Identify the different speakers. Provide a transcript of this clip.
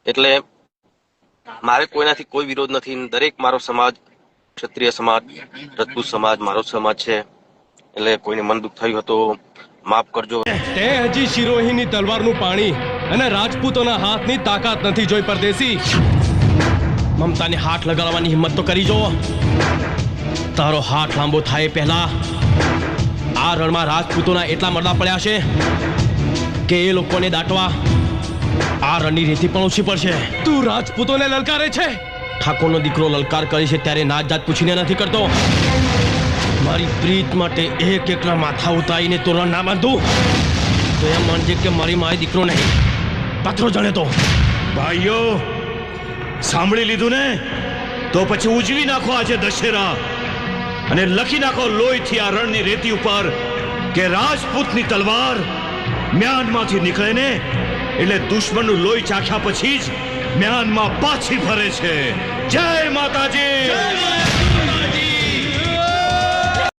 Speaker 1: એટલે મારે કોઈનાથી કોઈ વિરોધ નથી. દરેક મારો સમાજ, ક્ષત્રિય સમાજ, રજપૂત સમાજ મારો સમાજ છે. એટલે કોઈને મન દુઃખ થયું હતો માફ કરજો.
Speaker 2: તે હજી શિરોહીની તલવારનું પાણી અને રાજપૂતોના હાથની તાકાત નથી જોઈ પરદેશી. મમતાને હાથ લગાડવાની હિંમત તો કરી જો. તારો હાથ લાંબો થાય પહેલા આ રણમાં રાજપૂતોના એટલા મરડા પડ્યા છે કે એ લોકોને દાટવા આ રણની રેતી પણ ઓછી પડશે. તું રાજપૂતોને લલકારે છે? ઠાકોરનો દીકરો લલકાર કરે છે ત્યારે નાત જાત પૂછીને નથી કરતો. મારી પ્રીત માટે એક એકના માથા ઉતારીને તોરણ ના બાંધું તો એમ માનજે કે મારી માય દીકરો નહીં, પાત્રો જાણે. તો
Speaker 3: ભાઈઓ સાંભળી લીધું ને? તો પછી ઉજવી નાખો આજે દશેરા અને લખી નાખો લોહીથી આ રણની રેતી ઉપર કે રાજપૂતની તલવાર મ્યાનમાંથી નીકળે ને એટલે દુશ્મનનું લોહી ચાખ્યા પછી જ મ્યાનમાં પાછી ફરે છે. જય માતાજી.